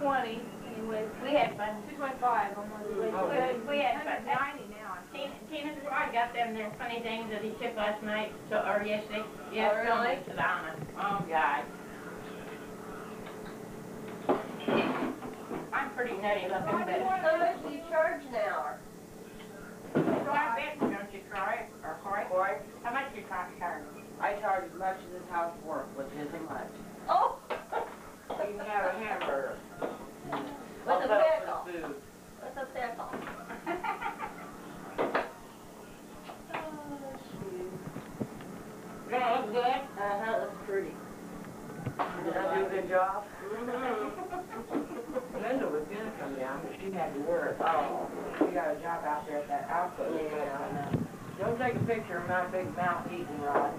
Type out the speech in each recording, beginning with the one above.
220. Anyway, we had fun. 225 on one of the way. We had fun. 190 now. Tina's rod got them their funny things that he took last night, or yesterday. Yes, oh, really? To Donna. Oh, God. I'm pretty nutty looking, but... How much do you charge an hour? So I bet, don't you, Troy? Or Corey? How much do you charge? I charge as much as this house worth, which isn't much. Oh! You can have a hamburger. With a pickle. Food. With a pickle. Does it look good? Uh-huh, that's pretty. Did I do a good job? Mm-hmm. Linda was gonna come down, but she had to work. Oh, she got a job out there at that outfit. Yeah. Don't take a picture of my big mouth eating rod.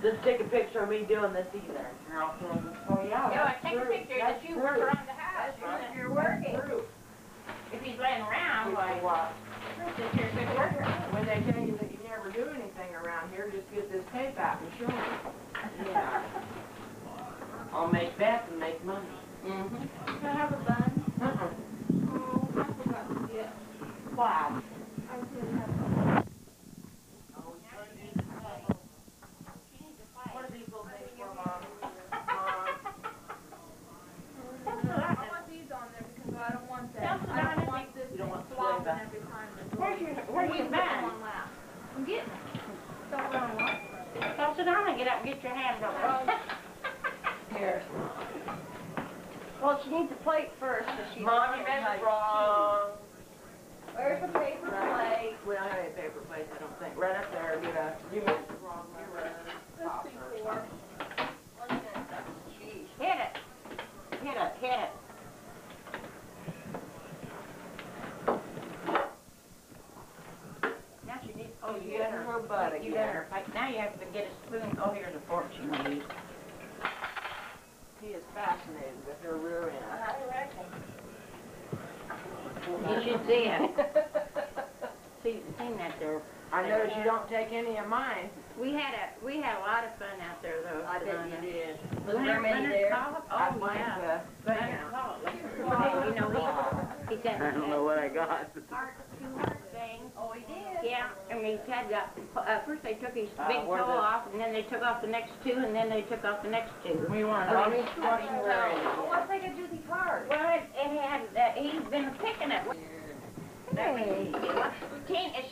Just take a picture of me doing this either. Oh, yeah. Take a picture that you work around the house. That's you're working. If he's laying around, like, since you're a good worker. When they tell you that you never do anything around here, just get this tape out and show them. Yeah. I'll make bets and make money. Can I have a bun? Oh, I forgot to get. Why? I didn't have a bun. What are these little things for, Mom? I want these on there because I don't want that. I don't want this flopping every time. Where's your bag? I'm getting it. Don't run what? Well, sit down and get up and get your hand over. Here. Well, she needs a plate first. So Mom, you meant wrong. Where's the paper plate? We don't have any paper plates, I don't think. Right up there, you meant the wrong number. Let's see, 4. Hit it. Hit it. Now she needs, you got her butt again. You got her plate. Now you have to get a spoon. Oh, here's a fork she needs. He is fascinated with her rear end. I reckon. You should see it. Seen that there. I noticed you don't take any of mine. We had a lot of fun out there though. I bet you did. Was there many there? Oh, yeah. Leonard Collett. You know, he sent I don't know what I got. two heart things. Oh, he did? Yeah, and he had first they took his big toe off, and then they took off the next two, and then they took off the next two. We want to know. What's they gonna do these cards? Well, it had, he's been picking it. Hey.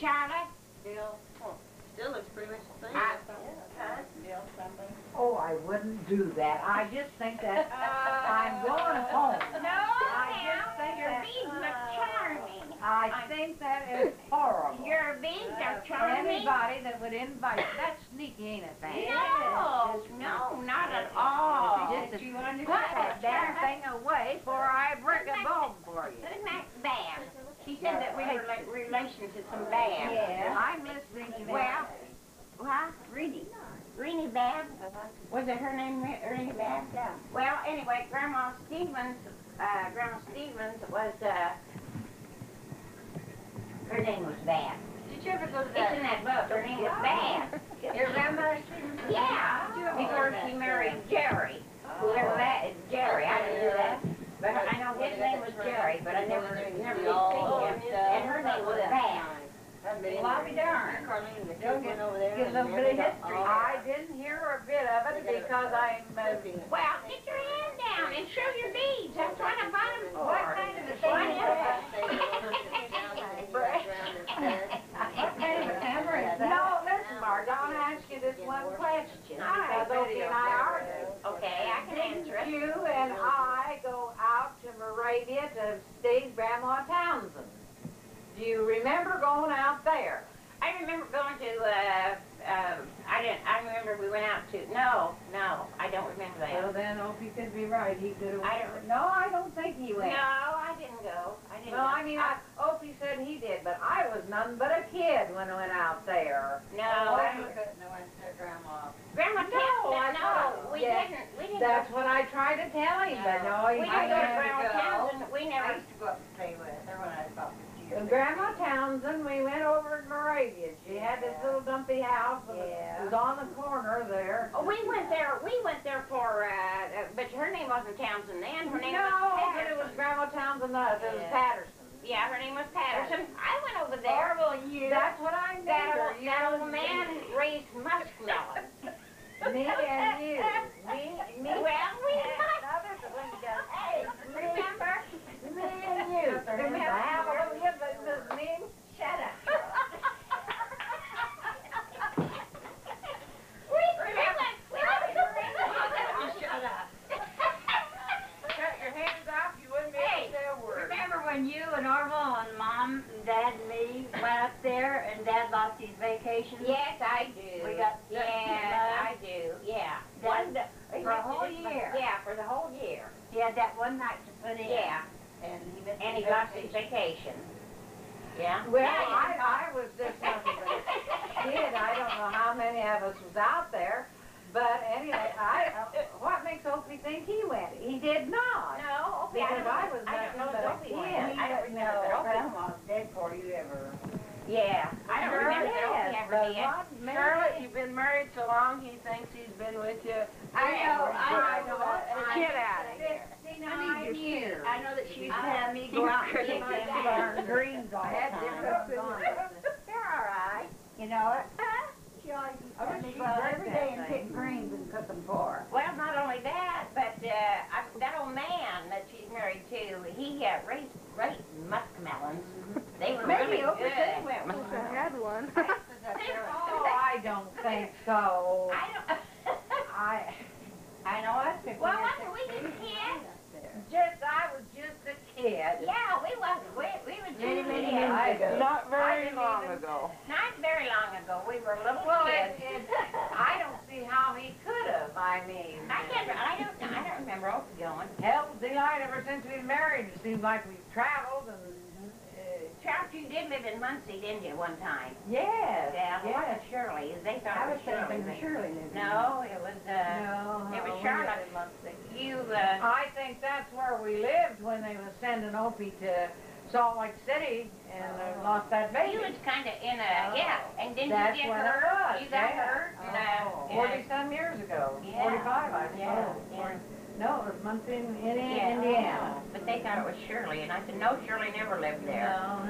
Charlotte? Still looks pretty much the same. Oh, I wouldn't do that. I just think that I'm going home. No, I just think your that, beads look charming. I think that is horrible. Your beads are For charming. anybody that would invite, that's sneaky, ain't it, Fannie? No, not at all. Just to put that damn thing away before I break a bone for you. Isn't that bad? She said that we were like relations to some bad. Yeah, I'm listening to Well, what? Reenie Bab? Was it her name, Reenie Bab? Yeah. Well, anyway, Grandma Stevens was, her name was Bab. Did you ever go to It's that? in that book, her name was Bab. Your grandmother? Yeah, before she married Jerry. Whoever that is, Jerry, I didn't do that. But I know his name was Jerry, but I never did see him. And her name was Bab. Well, I'll be darned. Don't get over there. Give a little bit of history. I didn't hear a bit of it because I'm moving. Well, get your hand down and show your beads. That's what I bought them for. What kind of a thing is that? What kind of a camera is that? No, listen, Marge, I'll ask you this one question. Because Opie and I argued. Okay, I can answer it. You and I go out to Moravia to see Grandma Townsend. Do you remember going out there? I remember going to, I remember we went out to, no, I don't remember that. Well, then Opie could be right. He could have. I don't. No, I don't think he went. No, I didn't go. No, I mean, Opie said he did, but I was none but a kid when I went out there. No, Grandma. Grandma, no, we didn't. That's what I tried to tell him, but no, he we didn't go to Grandma go. Townsend. We I never. used to go up and play with her when I was about 15 With Grandma Townsend, we went over to Moravia. She had this little dumpy house. It was on the corner there. Oh, we went there for, but her name wasn't Townsend then. Her name was No, Patterson. it was Grandma Townsend. It was Patterson. Yeah, her name was Patterson. I went over there. That's what I named her. That old man raised muskmelons. Me and you. Me. Well, we might. Others are going to go, Hey, remember? me and you. Remember, hallelujah, but it was me. Shut up. Shut up. Cut your hands off, you wouldn't be able to say a word. Remember when you and Orville and Mom and Dad and me went up there and Dad lost his vacation? Yes, I do. We got Yes, I do. Yeah. Dad, for a whole year. Yeah, for the whole year. He had that one night to put in. Yeah. And he missed And he his lost his vacation. vacation. Yeah. Well, Yeah, I was just nothing but a kid. I don't know how many of us was out there. But anyway, what makes Opie think he went? He did not. No, okay, Because I was I don't know nothing but a Opie went. kid. I don't remember that Opie. Grandma's dead before you ever. Yeah, I don't remember that Opie ever But did. what made Charlotte, you've been married so long, he thinks he's been with you. I know. Get out of here. 59 years. I know that she used to have me go out and pick them greens all the time. They're all right. You know it? She always used to have me go out every day and pick greens and cook them for her. Well, not only that, but that old man that she's married to, he raised great muskmelons. They were really good. Must have had one. Oh, I don't think so. I don't. I know us. Well, wasn't we just kids? I was just a kid. Yeah, we wasn't. We were just Many kids. Not very didn't long even- ago. Not very long ago. We were little Well, kids. I don't see how he could have. I mean, I don't remember Opie going. hell, Delight, ever since we've married, it seems like we've traveled and. Charles, you did live in Muncie, didn't you, one time? Yes. Yeah, it wasn't Shirley. They thought I it was was Shirley. thinking Shirley lived in No, it was, No, it was we Charlotte. lived in Muncie. You, I think that's where we lived when they was sending Opie to Salt Lake City and lost that you baby. was kind of in a, yeah, and didn't That's you get where it hurt? was, You got yeah. hurt? Oh, 40-some years ago. Yeah. 45, I suppose. Yeah. No, it was Muncie, Yeah. Indiana. But they thought it was Shirley, and I said, no, Shirley never lived there. No,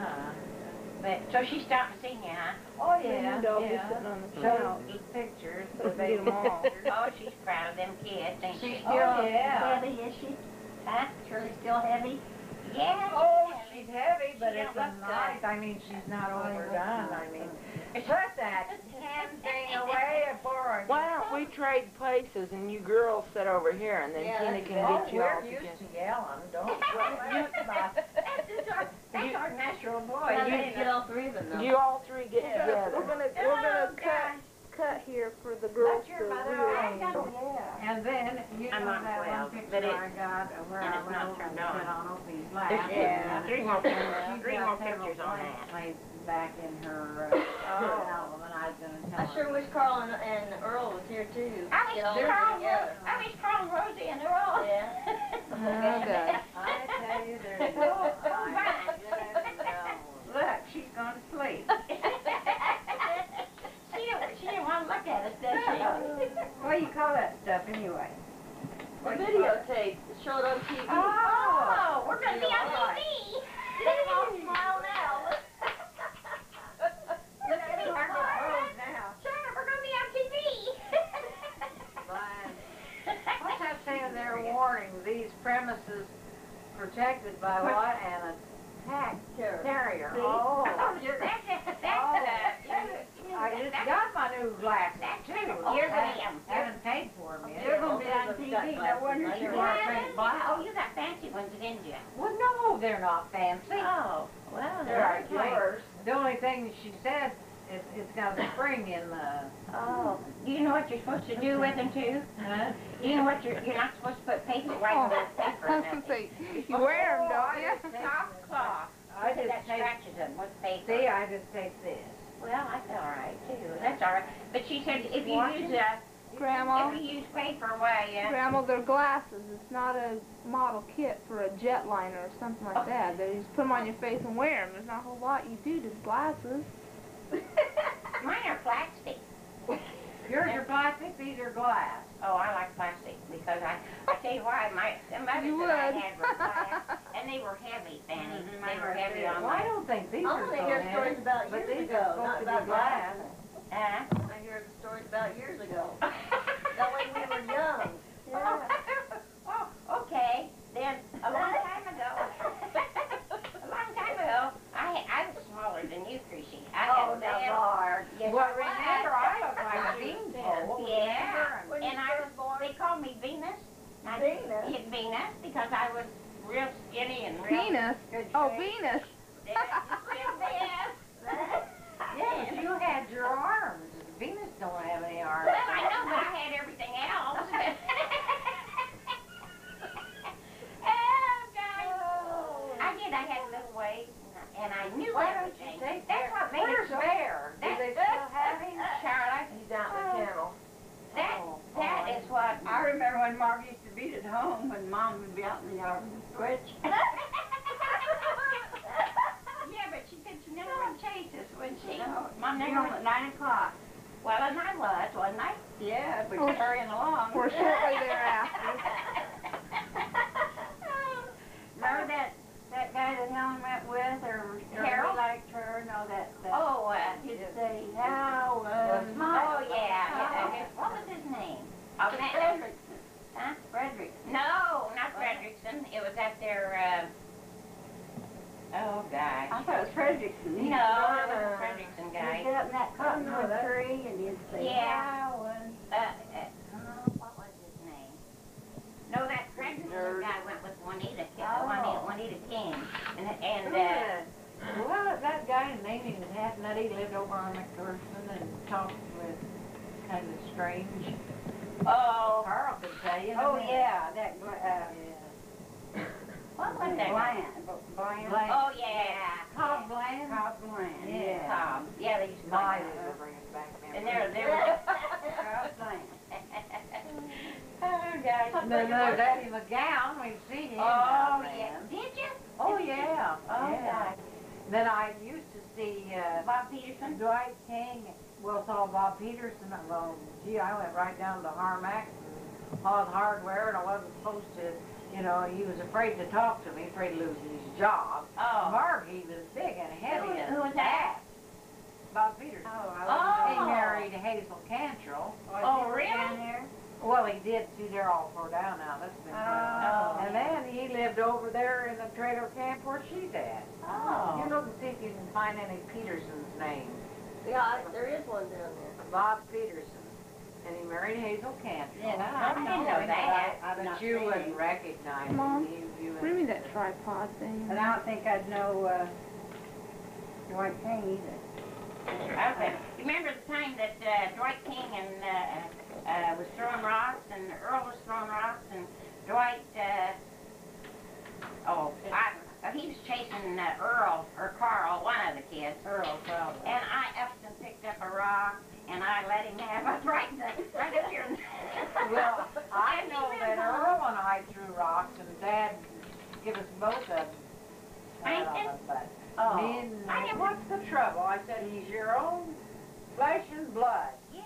But, so she stopped and seen you, huh? Oh, yeah, Dog is yeah. sitting on the Showed couch. me pictures, Get but they 'em all. Oh, she's proud of them kids, ain't she? Oh, yeah. heavy, is she? Huh? Shirley's still heavy? Yeah. Oh, she's heavy, but She it's don't a look nice, I mean, she's not overdone, I mean. Put that hand thing away before I... Why don't we trade places and you girls sit over here and then Tina can Oh, get you all we're used together. to yelling, don't worry about it. That's our natural boy. Well, You- they get all three of them though. You all three get We're together. gonna cut here for the girls That's your to mother, rearrange. right? And then, you I'm know not that 12, one picture but I got where and I it's went not over turned and on. sit on Opie's lap. Yeah, and three more got several pictures on blank that. places back in her album, and I was gonna tell I her. sure wish Carl and Earl was here too. I Get all wish three Carl, together. I wish Carl and Rosie and they're all. Yeah. Okay. I tell you, there's Oh, no fine. Look, she's going to sleep. She didn't want to look at us, does she? What do you call that stuff anyway? The videotape, show it on TV. Oh, we're gonna be on All right. TV. They all smile now. Look at her pose now. Sure, we're gonna be on TV. What's that saying there, warning, these premises protected by what? An attack terrier. Oh. I just got my new glasses too. You're gonna be on. Haven't paid for them yet. You're going to be on TV. No wonder she wore a pink blouse. Oh, you got fancy ones, didn't you? Well, no, they're not fancy. Oh, well, They're like yours. The only thing she said is it's got a spring in the. Oh, do you know what you're supposed to do with them too? Huh? Do you know what you're not supposed to put paper right on that paper. I was gonna say, you wear them, don't you? Soft cloth. I just That take. scratches them with paper. See, I just take this. Well, that's all right too. That's all right. But she said if you What? use Grandma, If you use paper, why, Grandma, they're glasses. It's not a model kit for a jetliner or something like that. They just put them on your face and wear them. There's not a whole lot you do to glasses. mine are plastic. Yours are plastic, these are glass. Oh, I like plastic because I tell you why, the mothers You that I would. had were glass, and they were heavy, Fanny. They were heavy on Well, I my, don't think these I are want so to hear heavy, stories about but years these ago, are not supposed to about be glass. I hear the stories about years ago. That when we were young. Oh, okay. Then a long time ago, I was smaller than you, Chrissy. I Oh, had now, that. Marge. Yes, Well, I was. remember, I look like a beanpole. Yeah, When you and first born? they called me Venus. Venus? Venus, because I was real skinny and real. Venus. Oh, Venus. Yes. Yeah, but you had your arms. Venus don't have any arms. Well, I know, but I had everything else. Oh, God. I did. I had a little weight, and I knew Why don't everything. you take That's what made it Where's so. Bear? Do they still have him? Charlotte, He's down in the kennel. that is what. I remember when Marge used to beat at home when Mom would be out in the yard with the switch. Yeah, but she said she never would chase us, would she? No, Mom You're never home would. at 9 o'clock. Well, and I was, wasn't I? Yeah, but Oh, you're hurrying along. Or shortly thereafter. Remember that guy that Helen went with, or Harold? he liked her? No, that. Oh, He'd say, Helen. oh yeah. What was his name? Oh, Frederickson. Huh? Frederickson. No, not Frederickson. It was at their, oh, gosh. I thought it was Frederickson. No, it was a Frederickson He'd guy. get up in that cottonwood tree and he'd say, Yeah. Helen. What was his name? No, that Frederickson guy went with Juanita King. Well, that guy named him Hatnut, he lived over on McPherson and talked with kind of strange. Oh, Carl could tell you. Oh, yeah, that, what was that guy? Bland. Oh, yeah. Cobb Bland? Cobb Bland, Yeah. Cobb. Yeah, they used to My, buy they're bringing back memories. And they were. Cobb Bland. Oh, gosh. No, Daddy McGowan, we've seen him. Oh, out yeah. there. Did you? Oh, yeah. Oh, yeah. God. Then I used to see Bob Peterson? Dwight King. Well, saw Bob Peterson. Well, gee, I went right down to Harmac and Hawes Hardware, and I wasn't supposed to, you know, he was afraid to talk to me, afraid of losing his job. Oh. Marge, he was big and heavy. Who was that? Bob Peterson. Oh. He married Hazel Cantrell. Oh, really? Well, he did. See, they're all tore down now. That's been Oh. And then he lived over there in the trailer camp where she's at. Oh. You look and see if you can find any Peterson's name. Yeah, there is one down there. Bob Peterson. And he married Hazel Cantrell. Yeah, I didn't know that. But you wouldn't recognize Mom, him. You bring me that tripod thing. And I don't think I'd know, Dwight King either. Okay. You remember the time that Dwight King and was throwing rocks, and Earl was throwing rocks, and Dwight, he was chasing Earl, or Carl, one of the kids. Earl, probably. And I upped and picked up a rock, and I let him have it right up here. Well, I know that Earl and I threw rocks, and Dad gave us both of them. But me and what's the trouble? I said, he's your own flesh and blood. Yeah,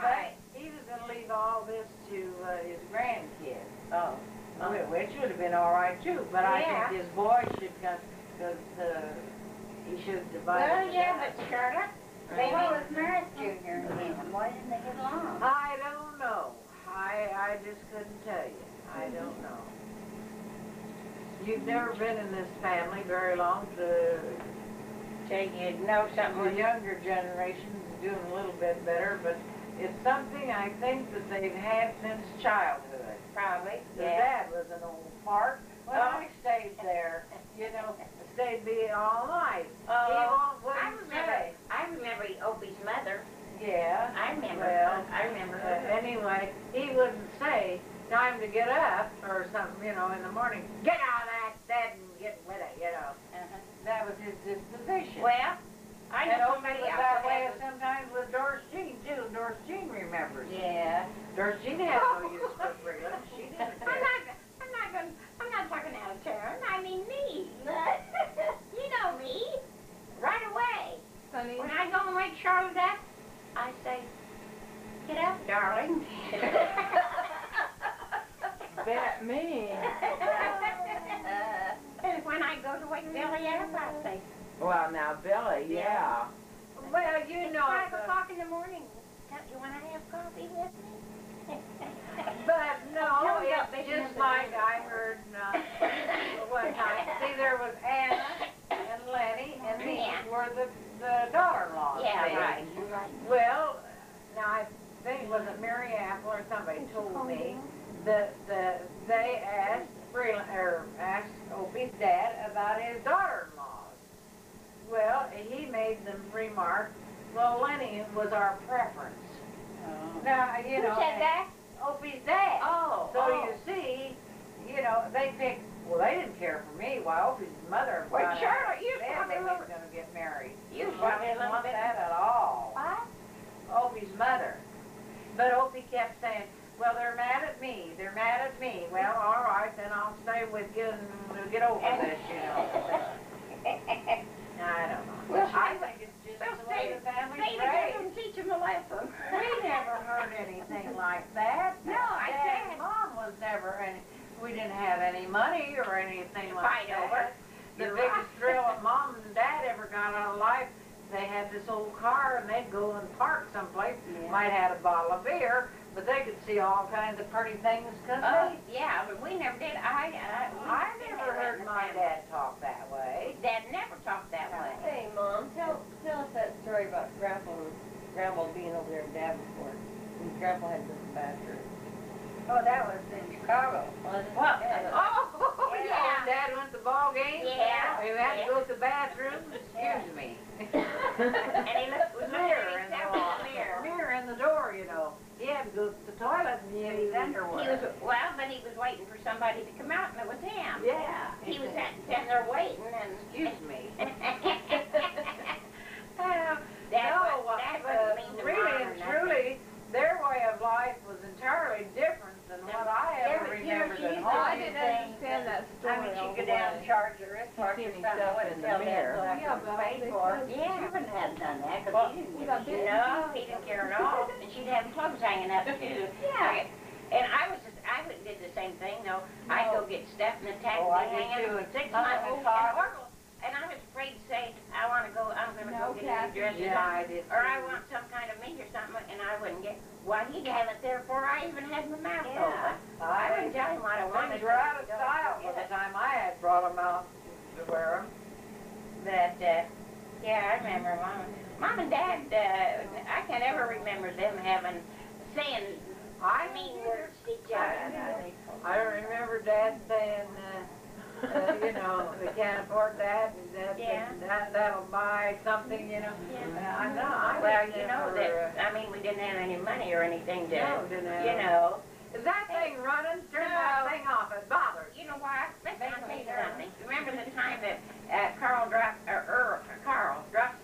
right. But he was going to leave all this to his grandkids. Oh. Which would have been all right, too. But I think his boy should come, because he should divide Well, it. yeah, but Charlotte, What was Merritt Jr. and him? Why didn't they get along? I don't know. I just couldn't tell you. I don't know. You've never been in this family very long to take you know something. the younger generation's doing a little bit better, but it's something I think that they've had since childhood. Probably. The Yeah. dad was an old fart. When I stayed there, you know, stayed be all night. I wouldn't say. remember Opie's mother. Yeah. I remember. Well, I remember her. Anyway, he wouldn't say, time to get up, or something, you know, in the morning. Get out of that bed and get with it, you know. Uh-huh. That was his disposition. Well, I And know Opie somebody was else that that way has sometimes with Doris Jean, too. Doris Jean remembers. Yeah. Doris Jean had no use for freedom. She didn't care. I'm not talking out of turn. I mean me. You know me. Right away. Sonny. When I go and wake Charlotte up, I say, get up, darling. Bet me. And when I go to wake Billy up, I say, Well, now, Billy, yeah. Well, you know, 5 o'clock in the morning. Don't you want to have coffee with me? but no, Tell me about it's baking just up the like baby. I heard one time. See, there was Anna and Lenny, and these Yeah. were the daughter-in-laws. Yeah, see? right. Well, now I think it was it Mary Apple or somebody told me that they asked asked Opie's dad about his daughter-in-laws. Well, he made them remark, well, Lenny was our preference. Now, you Who know, said that? Opie's dad. Oh, So oh. you see, you know, they picked, well, they didn't care for me. Why, Opie's mother Well, found out Charlotte, you then probably they were- was going to get married. You She probably a didn't little want bit- that at all. What? Opie's mother. But Opie kept saying, well, they're mad at me. They're mad at me. Well, all right, then I'll stay with you and we'll get over this, you know. I don't know. Well, I think it's just Well, the way the family's stay raised. together and teach him a lesson. We never heard anything like that. No, I Dad said- and Mom was never any, we didn't have any money or anything like Fight that. over. The You're biggest right. thrill that Mom and Dad ever got out of life, they had this old car and they'd go and park someplace, Yeah. might have a bottle of beer, but they could see all kinds of pretty things, couldn't they? Yeah, but we never did. I never heard my dad talk that way. Dad never talked that way. Hey, Mom, tell us that story about Grandpa being over there in Davenport. When Grandpa had this bathroom. Oh, that was in Chicago. Was it? What? Yeah. Oh, yeah. Dad went to ball games? Yeah. We had Yeah. to go to the bathroom? Excuse me. And he looked The was mirror looking in at the himself wall. in the mirror. Mirror in the door, you know. He had to go to the toilet and get his underwear. He was but he was waiting for somebody to come out, and it was him. Yeah. He was sitting there waiting, and Excuse me. Dad No, wasn't mean to really Mom or and nothing. truly, their way of life was entirely different than what I ever remembered at home. I didn't understand that story. I mean, all she'd the go down and way. charge the wristwatch or seen something. himself Wouldn't in the tell Dad mirror. till after Yeah, it was but paid they for. could- Yeah. She wouldn't have done that because Well, he didn't we get got it. big- No, he didn't care at all. And she'd have clothes hanging up too. Yeah. And I did the same thing though. I'd go get stuff in the taxi Oh, I did hanging too. up 6 Up months. in the And car. Oracle. And I was afraid to say, I'm gonna No, go get Kathy. new dresses Yeah, on, I did or I too. want some kind of meat or something, and I wouldn't get. Well, he'd have it there before I even had my mouth Yeah. open. I wouldn't tell him what I wanted. Things were out of style by the time I had brought them out to wear them. But, yeah, I remember Mom and Dad, I can't ever remember them saying mean words to each other. I remember Dad saying, you know, we can't afford that, Yeah. that'll buy something, you know. Yeah. I know, I Well, was you know never, that, I mean, we didn't have any money or anything to, No, didn't have you any. know. Is that thing running? Turn that No. thing off, it bothers. You know why? Listen, I'll tell you something. Remember the time that Carl dropped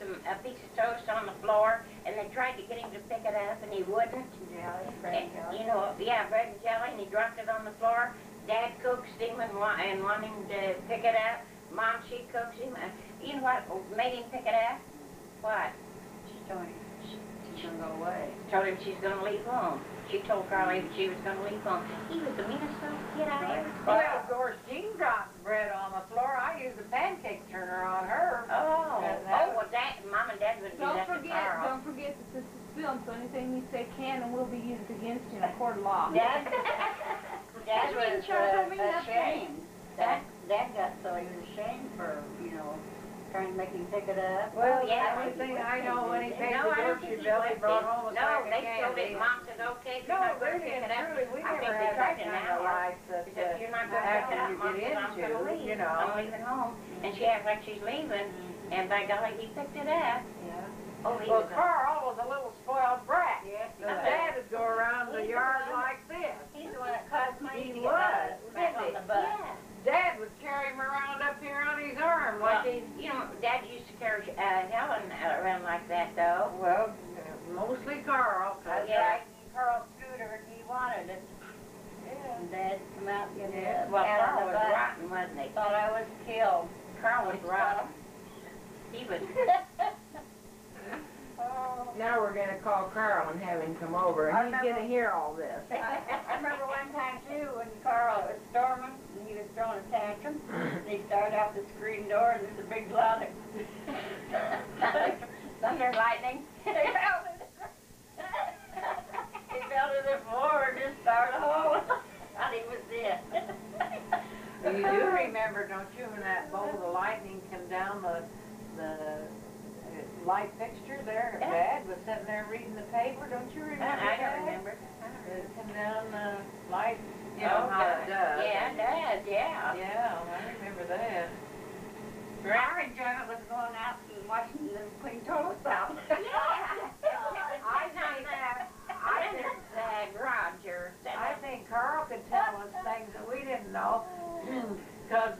a piece of toast on the floor, and they tried to get him to pick it up, and he wouldn't? And, you know, yeah, bread and jelly, and he dropped it on the floor. Dad coaxed him and wanted him to pick it up. Mom, she coaxed him. You know what made him pick it up? What? She's going to go away. Told him she's going to leave home. She told Carly that she was going to leave home. He was the meanest little kid I ever saw. Well, of course, Jean dropped bread on the floor. I used a pancake turner on her. Oh, That well, Mom and Dad would do that to Carl. Don't forget that this is filmed, so anything you say can and will be used against you in a court of law. Dad was Charlie, ashamed. Dad got so he was ashamed for, you know, trying to make him pick it up. Well, yeah. the only thing I know when he paid No, the I don't grocery think bill, he brought home a No, sack of they still candy. did. Mom said, okay, if you're No, not going to really pick and it up. truly, we I never think they had tried that an kind of hour. life that She said, if you're not going to how pick it can up, you Mom get said, I'm going to into, leave. you know. I'm leaving home. And she acted like she's leaving, and by golly, he picked it up. Yeah. Oh, he Well, was Carl was a little spoiled brat. Yes, The dad would go around the yard like this. He's the one that cost He money to get was. back on the bus. Yeah. Dad would carry him around up here on his arm like Well, he... you know, Dad used to carry Helen and Dad come out and get Yeah. me Well, out of Carl the was bus. rotten, wasn't he? Thought I was killed. Carl was rotten. He was. Oh. Now we're gonna call Carl and have him come over, I and he's remember- gonna hear all this. I remember one time too when Carl was storming and he was throwing a tantrum. And he started out the screen door and there's a big cloud of thunder lightning. He fell to the floor and just started hauling. Thought he was dead. You do remember, don't you, when that bolt of lightning came down the light fixture there? Yeah. Dad was sitting there reading the paper. Don't you remember I that? don't remember. It came down the light. You Oh, know how it does. Yeah, it does, yeah. Yeah, I remember that. Our enjoyment was going out and watching them clean toilets out. Roger. I think Carl could tell us things that we didn't know, because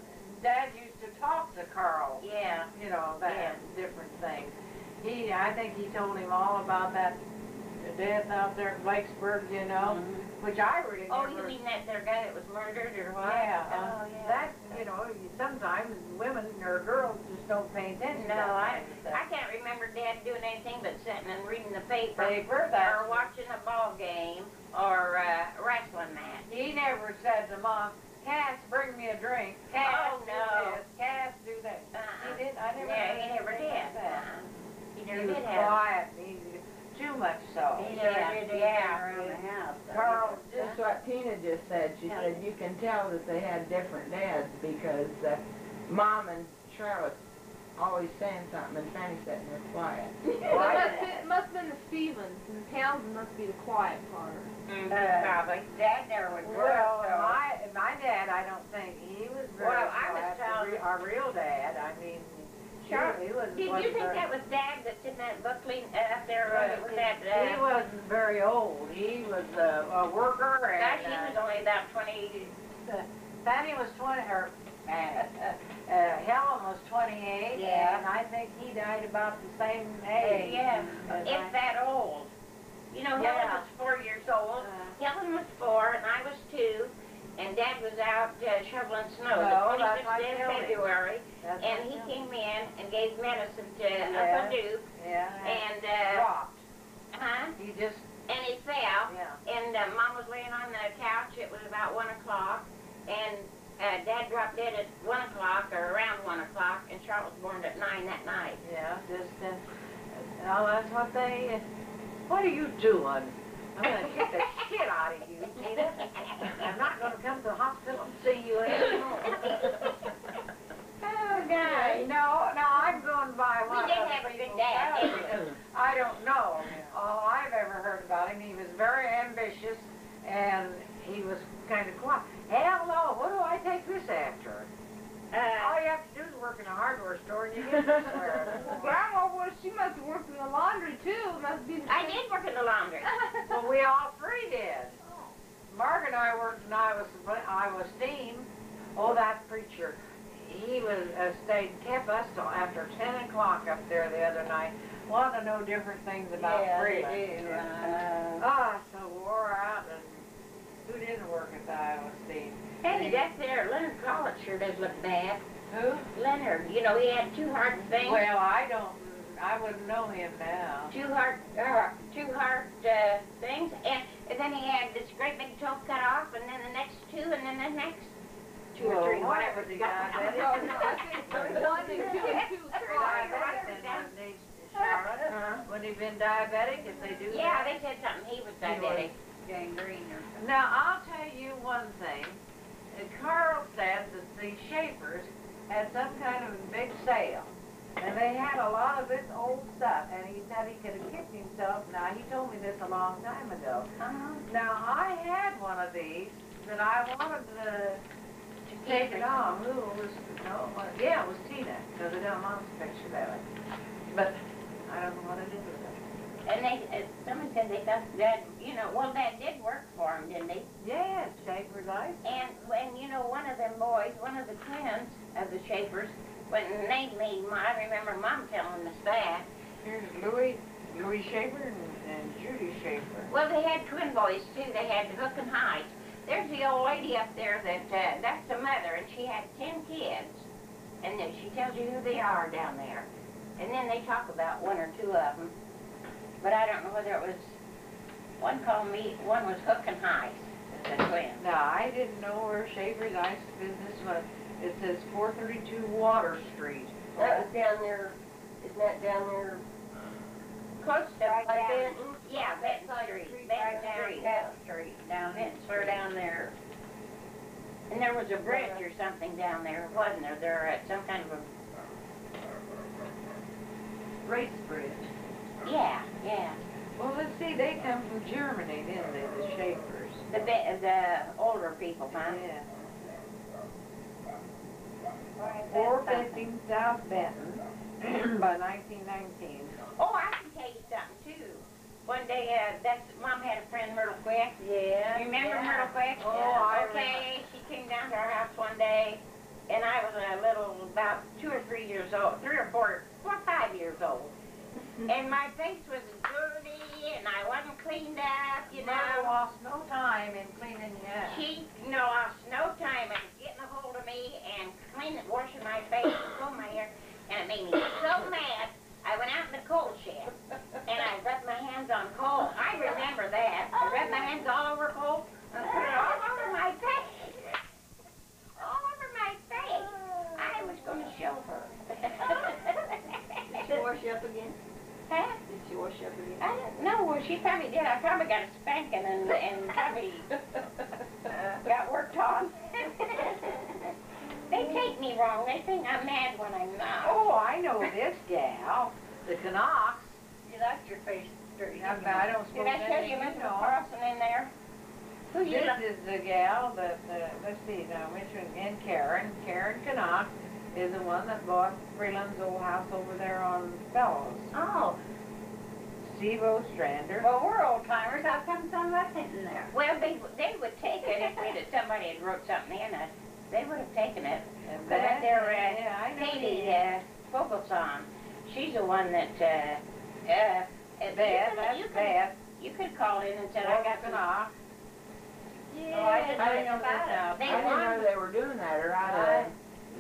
Dad used to talk to Carl. Yeah. You know, that Yeah. different things. I think he told him all about that death out there in Blakersburg, you know, which I really Oh, never. you mean that there guy that was murdered or what? Yeah. Oh, yeah. That, you know, sometimes women or girls just don't pay attention No, to that I kind of stuff. can't remember Dad doing anything but sitting and reading the paper. Paper, that's- Or watching a ball game or a wrestling match. He never said to Mom, Cass, bring me a drink. Cass, Oh, do no. this. Cass, do that. Uh-uh. He didn't. I never. Yeah, heard he never anything did. like that. He He never was did have. quiet. Too much so. He Yeah, never did anything yeah. around the house. Carl, just what Tina just said, she said you can tell that they had different dads because Mom and Charlotte always saying something and Fanny sitting there quiet. It must have been the Stevens, and Townsend must be the quiet part. Probably. Dad never would work, Well, so. my dad, I don't think he was very. Well, I was quiet. told- Our real dad. I mean, Charlotte, he was. Did you wasn't think very- that was Dad that's in that booklet up there with that? He wasn't very old. He was a worker, Gosh, and he was only about 20. Fanny was 20, or Helen was 28, Yeah. and I think he died about the same age. Yeah, as it's that old. You know, Helen Yeah. was 4 years old. Helen was 4, and I was 2, and Dad was out shoveling snow No, the that's 26th what I day of told him. February, That's and what he I came in and gave medicine to Yeah. Uncle Duke, Yeah, and dropped. he Just, fell, yeah. and Mom was laying on the couch. It was about 1 o'clock, and Dad dropped dead at 1 o'clock or around 1 o'clock, and Charlotte was born at 9 that night. Yeah, just, well, that's what they, what are you doing? I'm going to kick the shit out of you, Tina. I'm not going to come to the hospital and see you anymore. Oh, God. No, I'm going by We what did other have a good people dad, tell didn't me. I don't know. All I've ever heard about him, he was very ambitious, and he was kind of quiet. Hell no, what do I take this after? All you have to do is work in a hardware store and you get this where. Grandma, well, she must have worked in the laundry too. Must be the I did work in the laundry. Well, we all three did. Mark and I worked in Iowa Steam. Oh, that preacher. He was stayed kept us till after 10 o'clock up there the other night. Want to know different things about freedom. they do. So wore out. And who didn't work at the Iowa Steam? Hey, that there, Leonard Collett sure does look bad. Who? Leonard, you know, he had 2 heart things. Well, I wouldn't know him now. 2 heart things, and then he had this great big toe cut off, and then the next 2, and then the next 2 or 3, Well, whatever. was he diabetic? Oh, no, I think it's 1 and 2 and 2, 3. Charlotte, would he been diabetic if they do Yeah, that? they said something, he was diabetic. Gangrene or something. Now, I'll tell you one thing. Carl said that the Schaefers had some kind of a big sale. And they had a lot of this old stuff. And he said he could have kicked himself. Now, he told me this a long time ago. Now, I had one of these that I wanted to take it off. Who was, no, yeah, it was Tina. Because I got a mom's picture of it. But I don't know what it is with it. And someone said they thought Dad, you know, well, Dad did work for him, didn't he? Yeah, Schaefer's life. And when, you know, one of them boys, one of the twins of the Schaefers, went and named me, I remember Mom telling us that. Here's Louis Schaefer and Judy Schaefer. Well, they had twin boys, too. They had Hook and Hyde. there's the old lady up there that's the mother, and she had 10 kids. And then she tells you who they are down there. And then they talk about one or two of them. But I don't know whether it was, one called me, one was Hook and Heist, the twins. No, I didn't know where Schaefer's Ice business was. It says 432 Water Street. That was down there, isn't that down there? Close to Right like down. Benton. Yeah, Benton Street. Benton Street. Street, down Benton's down there. And there was a bridge or something down there, wasn't there? There at some kind of a... Race Bridge. Yeah, yeah. Well, let's see, they come from Germany, didn't they, the Schaefers? The older people, huh? Yeah. 450 South Benton by 1919. Oh, I can tell you something, too. One day, Mom had a friend, Myrtle Quick. Yeah. You remember Myrtle Quick? Oh, I okay, she came down to our house one day, and I was a little, about 2 or 3 years old, 3 or 4 or 5 years old. And my face was dirty, and I wasn't cleaned up, you Mother know. lost no time in cleaning you up. She lost no time in getting a hold of me and washing my face and combing my hair, and it made me so mad. I went out in the coal shed, and I rubbed my hands on coal. I remember that. I rubbed my hands all over coal and put it all over my face. All over my face. I was going to show her. Did she wash you up again? Huh? Did she wash you up again? I don't know. Well, she probably did. I probably got a spanking and probably got worked on. They take me wrong. They think I'm mad when I'm not. Oh, I know this gal, the Canucks. You left your face dirty. I don't suppose Did I tell you anything Mr. know. Carlson in there? Who you This look? is the gal that, let's see, now, and Karen. Karen Canuck is the one that bought Freeland's old house over there on Fellows. Oh, Steve Ostrander. Well, we're old timers. How come some of us isn't there? well, they would take it if somebody had wrote something in it. They would have taken it. And But that, they're, yeah, I know Katie that. Fogelson. She's the one that, Beth, that's Beth. You could call in and said, I got some. Canuck. Yeah, I didn't I know about it. They I didn't know won. they were doing that, or I'd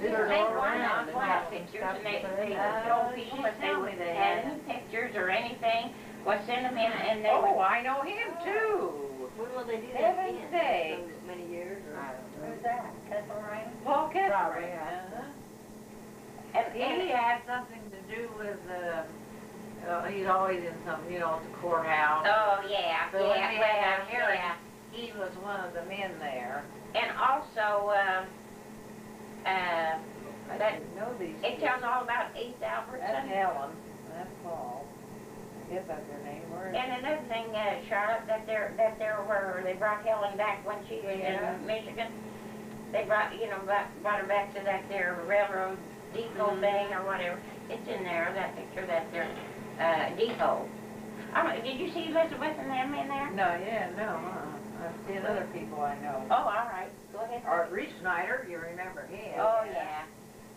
They have won around on and one got of some pictures, stuff and they to say. told people if they tell would me they had had. any pictures or anything, well, send them in, and they Oh, would. I know him too. When will they do that Heaven's again? sakes. So many years? Or? I don't know. Who's that? Kessel Ryan? Paul Kessler. Probably, yeah. And he had something to do with, he's always in some, at the courthouse. Oh, yeah, So when we had yeah, our hearing, yeah. he was one of the men there. And also, I that, didn't know these it people. tells all about Ace That's Albertson. Helen. That's Paul. I guess that's her name. Where is And another thing, Charlotte, that there were, they brought Helen back when she was Yeah. in Michigan. They brought her back to that there railroad depot thing or whatever. It's in there, that picture, that there, depot. Did you see Elizabeth and them in there? No, yeah, no. I've seen other people I know. Oh, all right, go ahead. Art Reese Snyder, you remember him. Oh, yeah.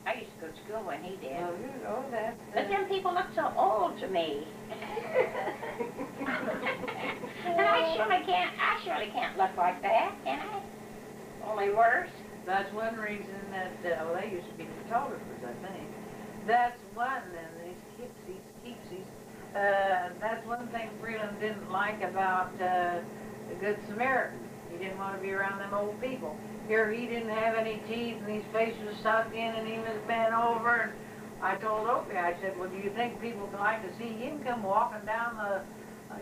I used to go to school when he did. Well, you know that. But them people look so old to me. And I surely can't look like that, can I? Only worse. That's one reason that, they used to be photographers, I think. That's one, and these keepsies. That's one thing Freeland didn't like about, the Good Samaritan. He didn't want to be around them old people. Here, he didn't have any teeth, and his face was sunk in, and he was bent over, and I told Opie, I said, well, do you think people would like to see him come walking down the,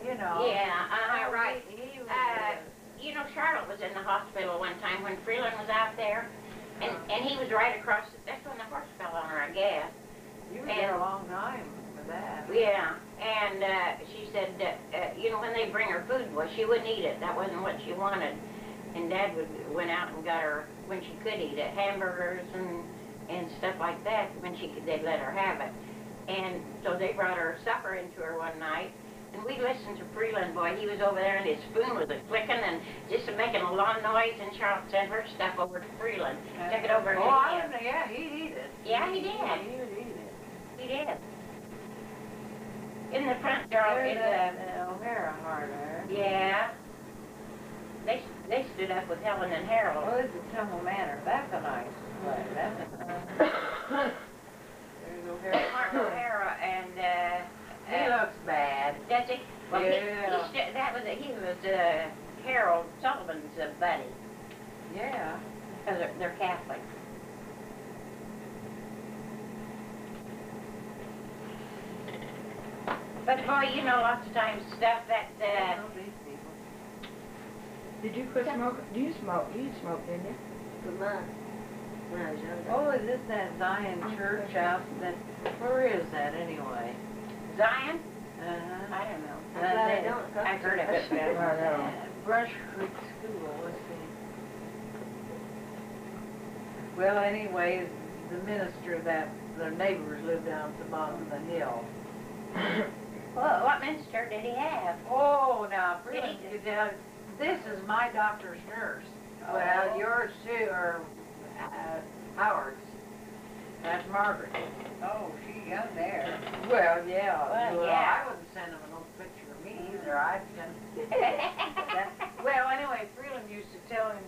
Yeah, right. He was, Charlotte was in the hospital one time when Freeland was out there, and he was right across, that's when the horse fell on her, I guess. you were there a long time for that. Yeah, and she said, when they bring her food, well, she wouldn't eat it. That wasn't what she wanted. And Dad went out and got her, when she could eat it, hamburgers and stuff like that, when they'd let her have it. And so they brought her supper into her one night, and we listened to Freeland, boy. He was over there, and his spoon was clicking and just making a lot of noise, and Charlotte sent her stuff over to Freeland. Took it over to him. Yeah, he'd eat it. Yeah, he did. He would eat it. He did. In the front door, There's that O'Hara Harder. yeah. They stood up with Helen and Harold. Oh, this is Ottumwa Manor. That's a nice place. That's a nice. There's O'Hara. Mark O'Hara and He looks bad. does he? Well, Yeah. he was Harold Sullivan's buddy. Yeah. Because they're Catholic. But boy, you know, lots of times stuff that I know these people. Did you quit smoking? Do you smoke? You smoked, didn't you? For mine. When I was younger. Oh, is this that Zion church out that, where is that anyway? Zion? Uh-huh. I don't know. I'm glad I don't. I've heard of it. But I know. Brush Creek School, let's see. Well, anyways, the minister that the neighbors live down at the bottom of the hill. Well, what minister did he have? Oh, now, Did really, he? this is my doctor's nurse. Well, Oh. yours too, or Howard's. That's Margaret. Oh, she's young there. Well, yeah. Well, yeah. I wouldn't send him a little picture of me either. I'd send. Well, anyway, Freeland used to tell him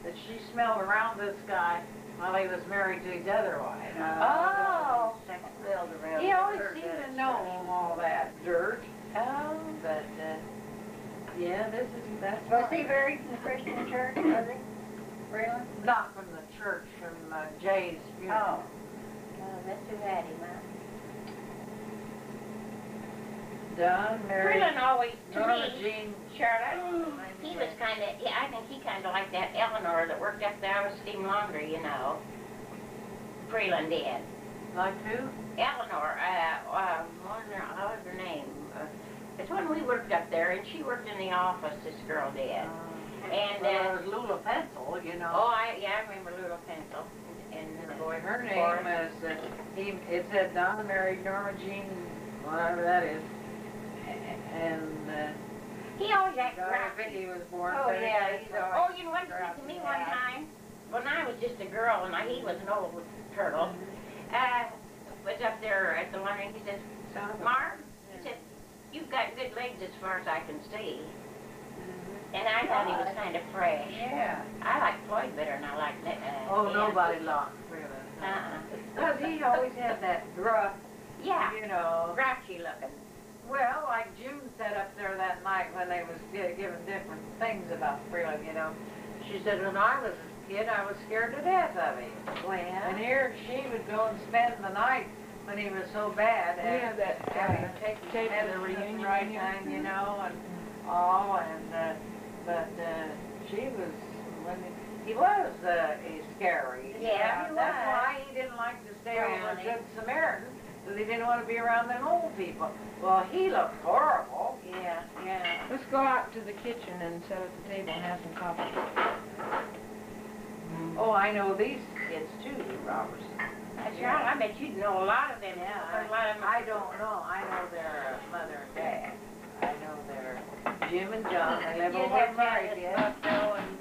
that she smelled around this guy while he was married to his other wife. Oh. Smelled around. He always the seemed church. to know all that dirt, Oh. but yeah, that's. Was he fine. buried in the Christian church, was he? Really? Not from the church, from Jay's funeral. Oh, that's too bad, he might. Done, married. Freeland always, to Norma me, Jean. Charlotte, he was kind of, I think he kind of like that Eleanor that worked up there with steam laundry, you know. Freeland did. Like who? Eleanor, what was her name? It's when we worked up there, and she worked in the office, this girl did. And, Well, it was Lula Pencil, you know. oh, I remember Little Pencil. And, Boy, her name Forrest. is, it said Donna married Norma Jean, whatever that is. And, he always acted God, I think grouchy. he was born. Oh, yeah, he's oh, you know what he said to me one time? When I was just a girl, and he was an old turtle, was up there at the laundry, and he said, Marge, he said, you've got good legs as far as I can see. And I thought he was kind of fresh. Yeah. I like Floyd better than I like Oh, Ian. nobody liked Freeland. Because he always had that gruff, Yeah, you know. grouchy looking. Well, like June said up there that night when they was giving different things about Freeland, you know. She said, when I was a kid, I was scared to death of him. Well, And here she would go and spend the night when he was so bad. We have that having to take tape his of the medicine at reunion the right here. time, you know, and all, and, but, she was, he was, scary. Yeah, he That's was. why he didn't like to stay over Around at him. Good Samaritan, because he didn't want to be around them old people. Well, he looked horrible. yeah, yeah. Let's go out to the kitchen and sit at the table and have some coffee. Oh, I know these kids too, Robertson. That's right. I bet you'd know a lot of them. Yeah, A lot of them. I don't know. I know their mother and dad. I know their Jim and John. They live You'd over have in to have Murray, this yeah. Buffalo and